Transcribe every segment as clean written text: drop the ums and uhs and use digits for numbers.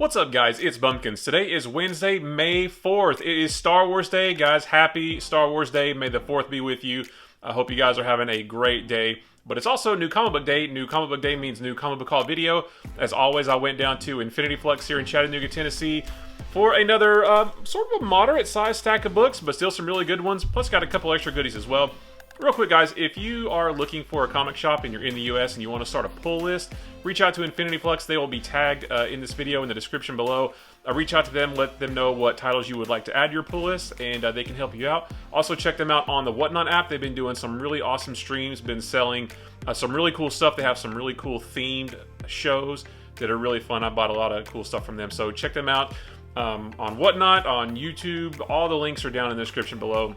What's up, guys? It's Bumpkins. Today is Wednesday, May 4th. It is Star Wars Day, guys. Happy Star Wars Day. May the 4th be with you. I hope you guys are having a great day. But it's also New Comic Book Day. New Comic Book Day means New Comic Book Haul video. As always, I went down to Infinity Flux here in Chattanooga, Tennessee for another sort of a moderate-sized stack of books, but still some really good ones. Plus, got a couple extra goodies as well. Real quick, guys, if you are looking for a comic shop and you're in the US and you want to start a pull list, reach out to Infinity Flux. They will be tagged in this video in the description below. Reach out to them, let them know what titles you would like to add to your pull list, and they can help you out. Also, check them out on the Whatnot app. They've been doing some really awesome streams, been selling some really cool stuff. They have some really cool themed shows that are really fun. I bought a lot of cool stuff from them, so check them out on Whatnot, on YouTube. All the links are down in the description below.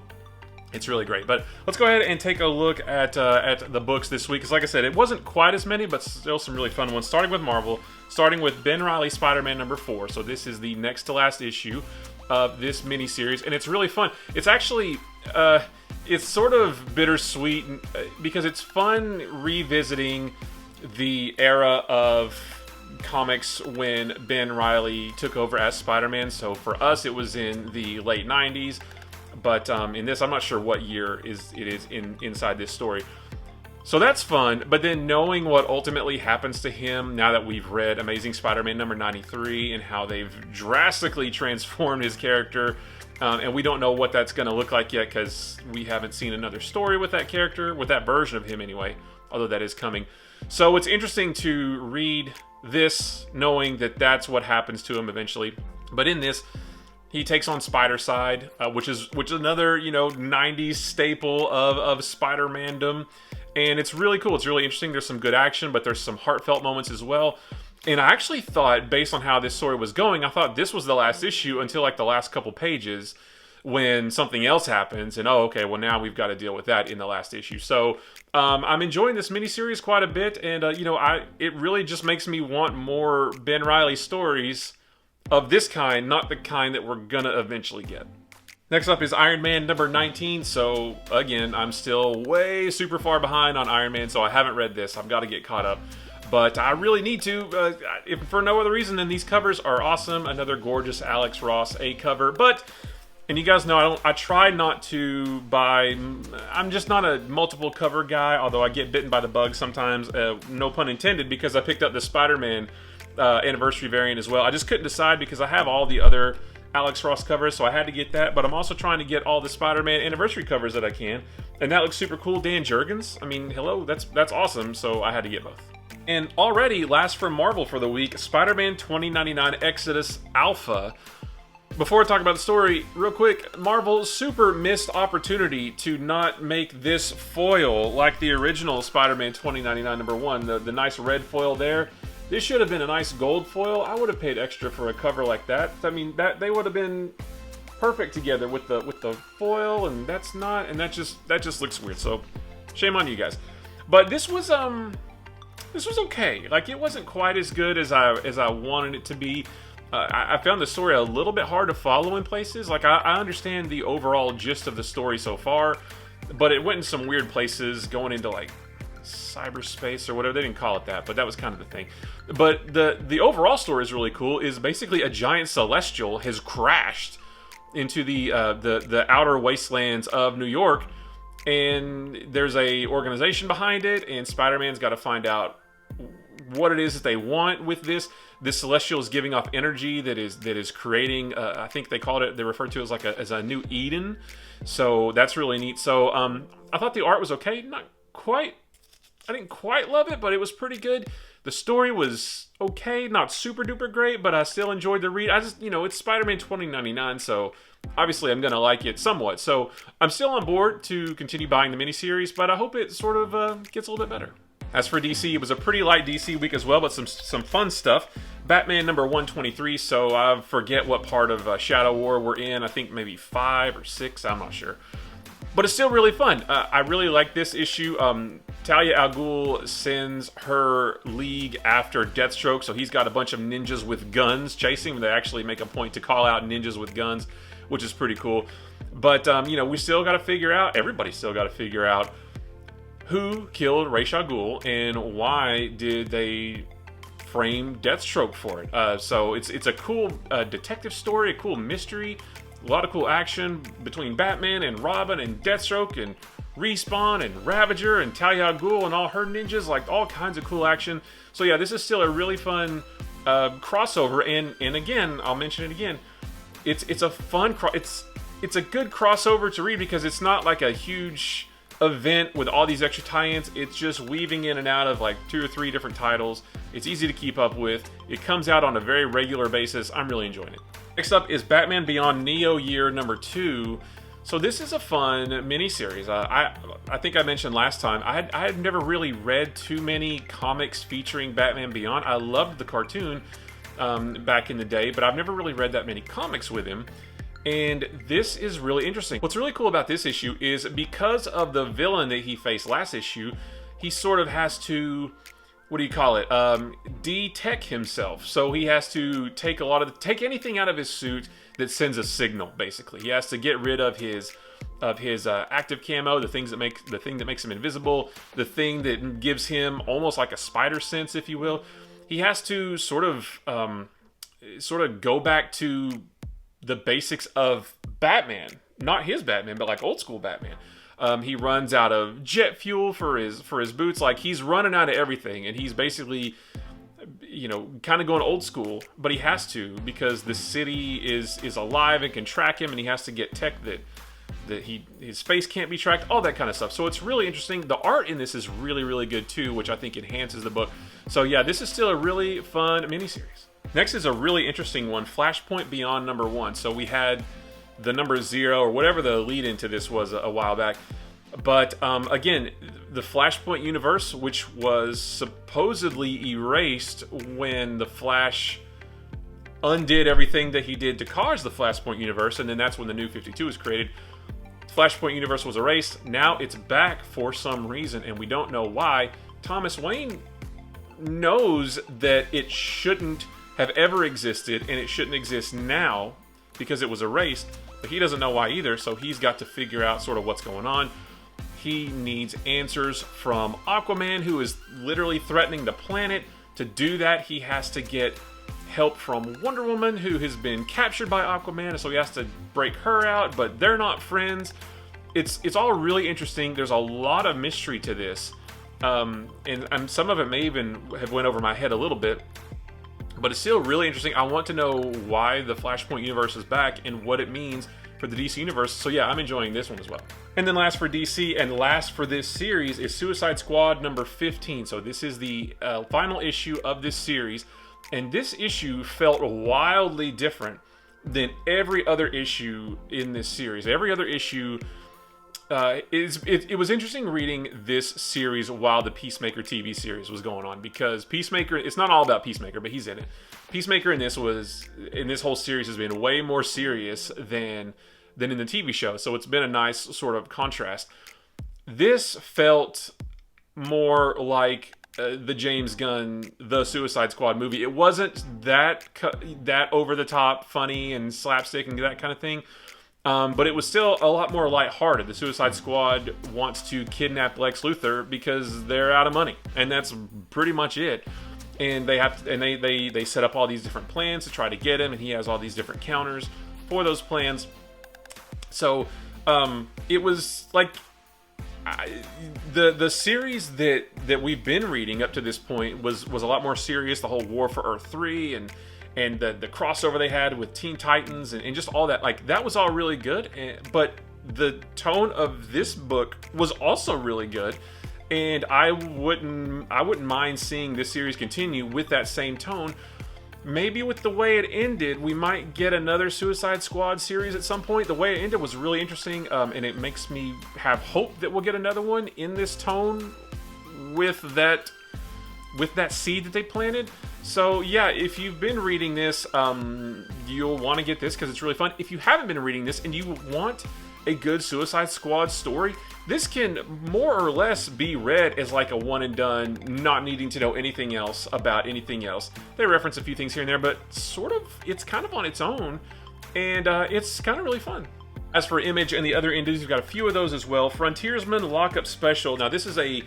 It's really great. But let's go ahead and take a look at the books this week. Because like I said, it wasn't quite as many, but still some really fun ones. Starting with Marvel, starting with Ben Reilly SpiderMan number 4. So this is the next to last issue of this miniseries, and it's really fun. It's actually, it's sort of bittersweet because it's fun revisiting the era of comics when Ben Reilly took over as Spider-Man. So for us, it was in the late 90s. But in this, I'm not sure what year it is inside this story. So that's fun, but then knowing what ultimately happens to him now that we've read Amazing Spider-Man number 93 and how they've drastically transformed his character, and we don't know what that's going to look like yet because we haven't seen another story with that character, with that version of him anyway, although that is coming. So it's interesting to read this knowing that that's what happens to him eventually. But in this, he takes on Spider-Side, which is another, 90s staple of Spider-Mandom. And it's really cool. It's really interesting. There's some good action, but there's some heartfelt moments as well. And I actually thought, based on how this story was going, I thought this was the last issue until like the last couple pages when something else happens. And oh, okay, well now we've got to deal with that in the last issue. So I'm enjoying this miniseries quite a bit. And, it really just makes me want more Ben Reilly stories of this kind, not the kind that we're gonna eventually get. Next up is Iron Man number 19. So again, I'm still way super far behind on Iron Man, so I haven't read this. I've got to get caught up, but I really need to, if for no other reason than these covers are awesome. Another gorgeous Alex Ross A cover, and you guys know I try not to buy. I'm just not a multiple cover guy, although I get bitten by the bug sometimes. No pun intended, because I picked up the Spider-Man anniversary variant as well. I just couldn't decide because I have all the other Alex Ross covers, so I had to get that. But I'm also trying to get all the Spider-Man anniversary covers that I can, and that looks super cool. Dan Jurgens, I mean, hello, that's awesome. So I had to get both. And already, last from Marvel for the week, Spider-Man 2099 Exodus Alpha. Before I talk about the story, real quick, Marvel super missed opportunity to not make this foil like the original Spider-Man 2099 number 1, the nice red foil there. This should have been a nice gold foil. I would have paid extra for a cover like that. I mean, that they would have been perfect together with the foil, and that's not, and that just looks weird. So, shame on you guys. But this was okay. Like, it wasn't quite as good as I wanted it to be. I found the story a little bit hard to follow in places. Like, I understand the overall gist of the story so far, but it went in some weird places, going into like cyberspace or whatever. They didn't call it that, but that was kind of the thing. But the overall story is really cool. Is basically a giant celestial has crashed into the outer wastelands of New York, and there's a organization behind it, and Spider-Man's got to find out what it is that they want with this. This celestial is giving off energy that is creating. I think they referred to it as a new Eden. So that's really neat. So I thought the art was okay. I didn't quite love it, but it was pretty good. The story was okay, not super duper great, but I still enjoyed the read. It's Spider-Man 2099, so obviously I'm going to like it somewhat. So I'm still on board to continue buying the miniseries, but I hope it sort of gets a little bit better. As for DC, it was a pretty light DC week as well, but some fun stuff. Batman number 123, so I forget what part of Shadow War we're in. I think maybe 5 or 6, I'm not sure. But it's still really fun. I really like this issue. Talia al Ghul sends her league after Deathstroke, so he's got a bunch of ninjas with guns chasing him. They actually make a point to call out ninjas with guns, which is pretty cool. But, we still got to figure out, everybody's still got to figure out who killed Ra's al Ghul and why did they frame Deathstroke for it. So it's a cool detective story, a cool mystery, a lot of cool action between Batman and Robin and Deathstroke and Respawn and Ravager and Talia al Ghul and all her ninjas, like all kinds of cool action. So yeah, this is still a really fun crossover, and again, I'll mention it again, it's a fun it's a good crossover to read because it's not like a huge event with all these extra tie-ins. It's just weaving in and out of like 2 or 3 different titles. It's easy to keep up with. It comes out on a very regular basis. I'm really enjoying it. Next up is Batman Beyond Neo Year number 2. So this is a fun miniseries. I think I mentioned last time, I had never really read too many comics featuring Batman Beyond. I loved the cartoon back in the day, but I've never really read that many comics with him. And this is really interesting. What's really cool about this issue is because of the villain that he faced last issue, he sort of has to, what do you call it, de-tech himself. So he has to take anything out of his suit that sends a signal, basically. He has to get rid of his active camo, the thing that makes him invisible, the thing that gives him almost like a spider sense, if you will. He has to sort of go back to the basics of Batman, not his Batman, but like old school Batman. He runs out of jet fuel for his boots. Like, he's running out of everything, and he's basically, you know, kind of going old school, but he has to because the city is alive and can track him, and he has to get tech that his face can't be tracked, all that kind of stuff. So it's really interesting. The art in this is really, really good too, which I think enhances the book. So yeah, this is still a really fun miniseries. Next is a really interesting one, Flashpoint Beyond number 1. So we had the number 0 or whatever the lead into this was a while back. But again, the Flashpoint universe, which was supposedly erased when the Flash undid everything that he did to cause the Flashpoint universe, and then that's when the New 52 was created. Flashpoint universe was erased. Now it's back for some reason, and we don't know why. Thomas Wayne knows that it shouldn't have ever existed, and it shouldn't exist now because it was erased, but he doesn't know why either, so he's got to figure out sort of what's going on. He needs answers from Aquaman, who is literally threatening the planet. To do that, he has to get help from Wonder Woman, who has been captured by Aquaman, so he has to break her out, but they're not friends. It's all really interesting. There's a lot of mystery to this, and some of it may even have went over my head a little bit, but it's still really interesting. I want to know why the Flashpoint universe is back and what it means for the DC universe. So yeah, I'm enjoying this one as well. And then last for DC and last for this series is Suicide Squad number 15. So this is the final issue of this series. And this issue felt wildly different than every other issue in this series. Every other issue, it was interesting reading this series while the Peacemaker TV series was going on, because Peacemaker, it's not all about Peacemaker, but he's in it. Peacemaker in this whole series has been way more serious than in the TV show, so it's been a nice sort of contrast. This felt more like the James Gunn The Suicide Squad movie. It wasn't that over the top funny and slapstick and that kind of thing, but it was still a lot more lighthearted. The Suicide Squad wants to kidnap Lex Luthor because they're out of money, and that's pretty much it. And they set up all these different plans to try to get him, and he has all these different counters for those plans. So it was like the series that we've been reading up to this point was a lot more serious. The whole War for Earth 3 and the crossover they had with Teen Titans and just all that, like, that was all really good. But the tone of this book was also really good, and I wouldn't mind seeing this series continue with that same tone. Maybe with the way it ended, we might get another Suicide Squad series at some point. The way it ended was really interesting, and it makes me have hope that we'll get another one in this tone with that seed that they planted. So yeah, if you've been reading this, you'll want to get this because it's really fun. If you haven't been reading this and you want a good Suicide Squad story, this can more or less be read as like a one and done, not needing to know anything else about anything else. They reference a few things here and there, but sort of, it's kind of on its own, and it's kind of really fun. As for Image and the other indies, we've got a few of those as well. Frontiersman Lockup Special. Now this is a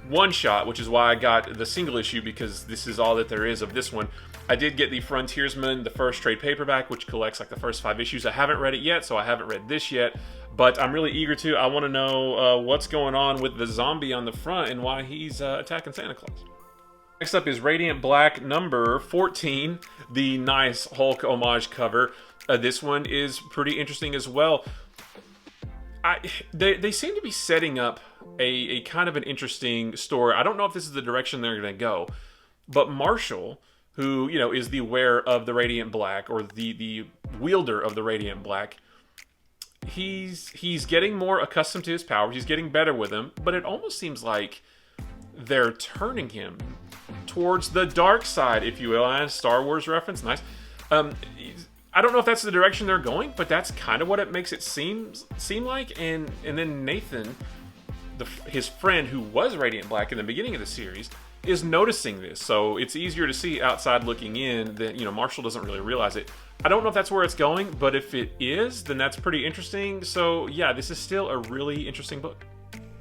one-shot, which is why I got the single issue, because this is all that there is of this one. I did get the Frontiersman, the first trade paperback, which collects like the first 5 issues. I haven't read it yet, so I haven't read this yet, but I'm really eager to. I want to know what's going on with the zombie on the front and why he's attacking Santa Claus. Next up is Radiant Black number 14, the nice Hulk homage cover. This one is pretty interesting as well. They seem to be setting up a kind of an interesting story. I don't know if this is the direction they're going to go, but Marshall, who, you know, is the wearer of the Radiant Black, or the wielder of the Radiant Black, he's getting more accustomed to his powers. He's getting better with them, but it almost seems like they're turning him towards the dark side, if you will. And Star Wars reference, nice. I don't know if that's the direction they're going, but that's kind of what it makes it seem like. And then Nathan, his friend who was Radiant Black in the beginning of the series, is noticing this. So it's easier to see outside looking in that, you know, Marshall doesn't really realize it. I don't know if that's where it's going, but if it is, then that's pretty interesting. So yeah, this is still a really interesting book.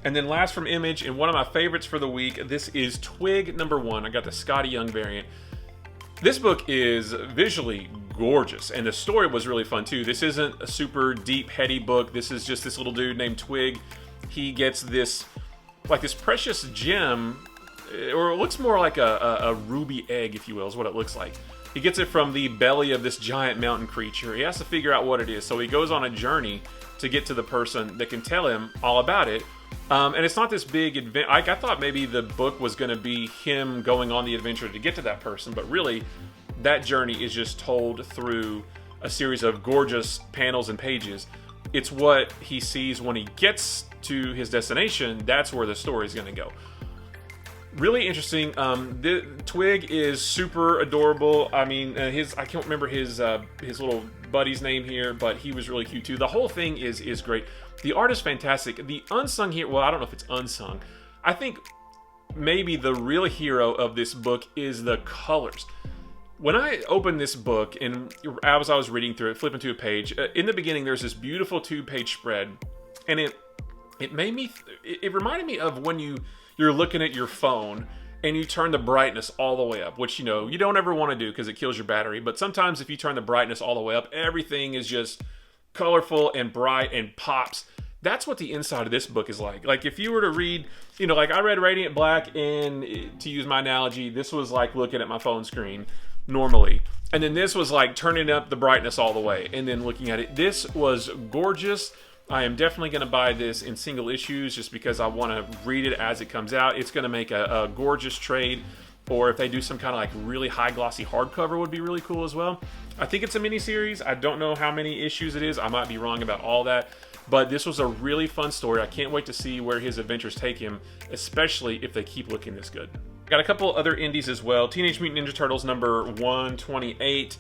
And then last from Image, and one of my favorites for the week, this is Twig number 1. I got the Scotty Young variant. This book is visually gorgeous, and the story was really fun too. This isn't a super deep, heady book. This is just this little dude named Twig. He gets this, like this precious gem, or it looks more like a ruby egg, if you will, is what it looks like. He gets it from the belly of this giant mountain creature. He has to figure out what it is, so he goes on a journey to get to the person that can tell him all about it. And it's not this big adventure. I thought maybe the book was going to be him going on the adventure to get to that person, but really, that journey is just told through a series of gorgeous panels and pages. It's what he sees when he gets to his destination. That's where the story is going to go. Really interesting. The Twig is super adorable. I mean, I can't remember his little buddy's name here, but he was really cute too. The whole thing is great. The art is fantastic. The unsung hero, well, I don't know if it's unsung. I think maybe the real hero of this book is the colors. When I opened this book, and as I was reading through it, flipping to a page, in the beginning there's this beautiful 2-page spread, and it made me, it reminded me of when you're looking at your phone and you turn the brightness all the way up, which, you know, you don't ever want to do because it kills your battery. But sometimes if you turn the brightness all the way up, everything is just colorful and bright and pops. That's what the inside of this book is like. Like if you were to read, you know, like I read Radiant Black, and to use my analogy, this was like looking at my phone screen normally. And then this was like turning up the brightness all the way and then looking at it. This was gorgeous. I am definitely going to buy this in single issues just because I want to read it as it comes out. It's going to make a gorgeous trade, or if they do some kind of like really high glossy hardcover would be really cool as well. I think it's a miniseries. I don't know how many issues it is. I might be wrong about all that, but this was a really fun story. I can't wait to see where his adventures take him, especially if they keep looking this good. Got a couple other indies as well. Teenage Mutant Ninja Turtles number 128.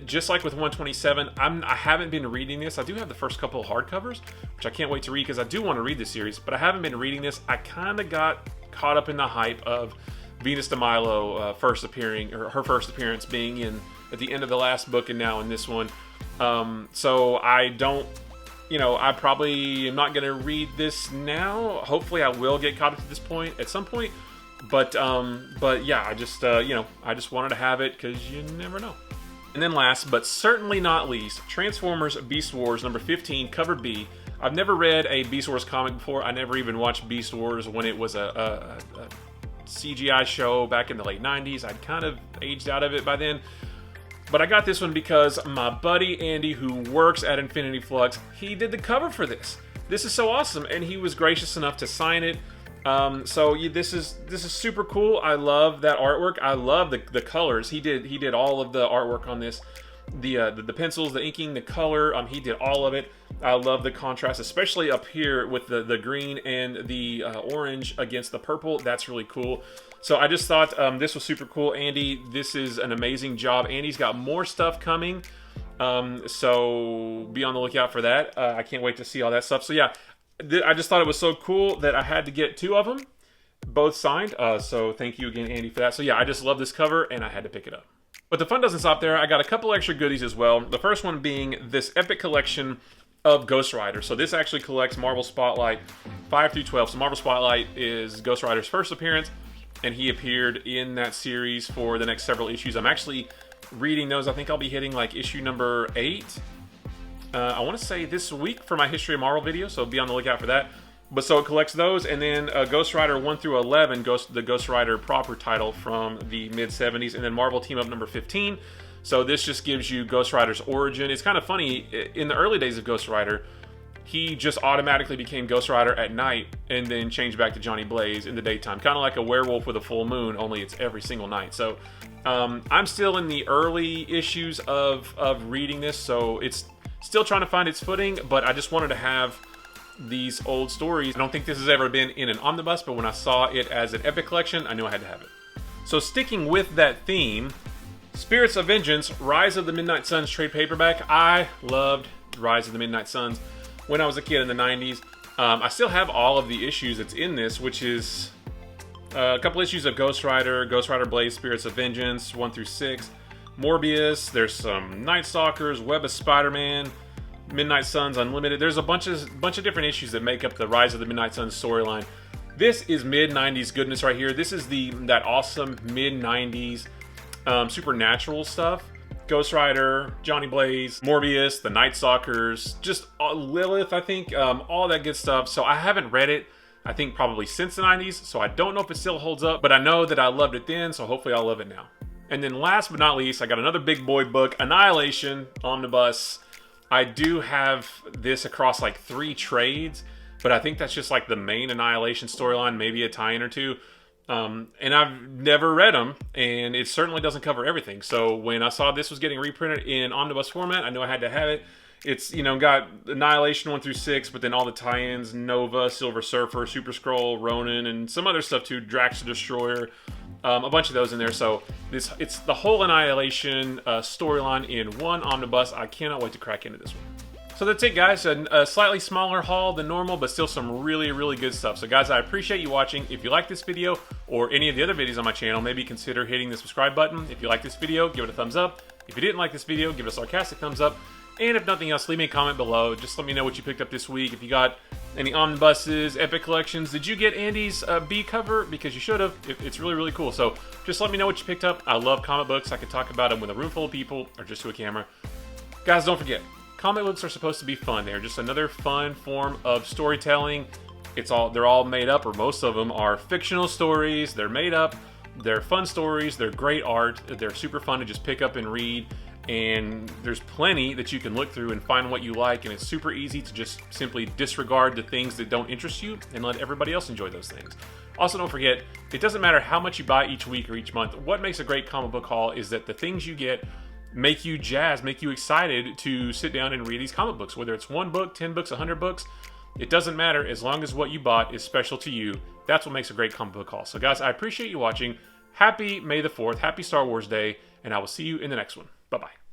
Just like with 127, I haven't been reading this. I do have the first couple of hardcovers, which I can't wait to read because I do want to read this series, but I haven't been reading this. I kind of got caught up in the hype of Venus de Milo first appearing, or her first appearance being in at the end of the last book and now in this one. So I don't, you know, I probably am not going to read this now. Hopefully I will get caught up to this point at some point. But yeah, I just, you know, I just wanted to have it because you never know. And then last, but certainly not least, Transformers Beast Wars number 15, cover B. I've never read a Beast Wars comic before. I never even watched Beast Wars when it was a CGI show back in the late 90s. I'd kind of aged out of it by then. But I got this one because my buddy Andy, who works at Infinity Flux, he did the cover for this. This is so awesome, and he was gracious enough to sign it. So this is super cool. I love that artwork. I love the colors. He did all of the artwork on this. The pencils, the inking, the color. He did all of it. I love the contrast, especially up here with the green and the orange against the purple. That's really cool. So I just thought this was super cool. Andy, this is an amazing job. Andy's got more stuff coming. So be on the lookout for that. I can't wait to see all that stuff. So yeah, I just thought it was so cool that I had to get 2 of them, both signed. So thank you again, Andy, for that. So yeah, I just love this cover and I had to pick it up. But the fun doesn't stop there. I got a couple extra goodies as well. The first one being this epic collection of Ghost Rider. So this actually collects Marvel Spotlight 5 through 12. So Marvel Spotlight is Ghost Rider's first appearance, and he appeared in that series for the next several issues. I'm actually reading those. I think I'll be hitting like issue number 8. I want to say this week for my History of Marvel video, so be on the lookout for that. But so it collects those, and then Ghost Rider 1 through 11, the Ghost Rider proper title from the mid-70s, and then Marvel Team Up number 15. So this just gives you Ghost Rider's origin. It's kind of funny, in the early days of Ghost Rider, he just automatically became Ghost Rider at night and then changed back to Johnny Blaze in the daytime. Kind of like a werewolf with a full moon, only it's every single night. So I'm still in the early issues of reading this, so it's still trying to find its footing, but I just wanted to have these old stories. I don't think this has ever been in an omnibus, but when I saw it as an Epic Collection, I knew I had to have it. So sticking with that theme, Spirits of Vengeance, Rise of the Midnight Suns trade paperback. I loved Rise of the Midnight Suns when I was a kid in the 90s. I still have all of the issues that's in this, which is a couple issues of Ghost Rider Blaze, Spirits of Vengeance, 1 through 6, Morbius, there's some Night Stalkers, Web of Spider-Man, Midnight Suns Unlimited. There's a bunch of different issues that make up the Rise of the Midnight Suns storyline. This is mid-90s goodness right here. This is that awesome mid-90s supernatural stuff. Ghost Rider, Johnny Blaze, Morbius, the Night Stalkers, just Lilith, I think, all that good stuff. So I haven't read it, I think probably since the 90s, so I don't know if it still holds up, but I know that I loved it then, so hopefully I'll love it now. And then last but not least, I got another big boy book, Annihilation Omnibus. I do have this across like 3 trades, but I think that's just like the main Annihilation storyline, maybe a tie-in or two. And I've never read them, and it certainly doesn't cover everything. So when I saw this was getting reprinted in omnibus format, I knew I had to have it. It's, you know, got Annihilation 1 through 6, but then all the tie-ins, Nova, Silver Surfer, Super Skrull, Ronin, and some other stuff too, Drax the Destroyer, a bunch of those in there. So it's the whole Annihilation storyline in one omnibus. I cannot wait to crack into this one. So that's it, guys. A slightly smaller haul than normal, but still some really, really good stuff. So guys, I appreciate you watching. If you like this video or any of the other videos on my channel, maybe consider hitting the subscribe button. If you like this video, give it a thumbs up. If you didn't like this video, give it a sarcastic thumbs up. And if nothing else, leave me a comment below. Just let me know what you picked up this week. If you got any omnibuses, Epic Collections. Did you get Andy's B cover? Because you should have. It's really, really cool. So just let me know what you picked up. I love comic books. I could talk about them with a room full of people or just to a camera. Guys, don't forget, comic books are supposed to be fun. They're just another fun form of storytelling. They're all made up, or most of them are fictional stories. They're made up. They're fun stories. They're great art. They're super fun to just pick up and read. And there's plenty that you can look through and find what you like, and it's super easy to just simply disregard the things that don't interest you and let everybody else enjoy those things. Also, don't forget, it doesn't matter how much you buy each week or each month. What makes a great comic book haul is that the things you get make you jazzed, make you excited to sit down and read these comic books. Whether it's 1 book, 10 books, 100 books, it doesn't matter as long as what you bought is special to you. That's what makes a great comic book haul. So guys, I appreciate you watching. Happy May the 4th, happy Star Wars Day, and I will see you in the next one. Bye-bye.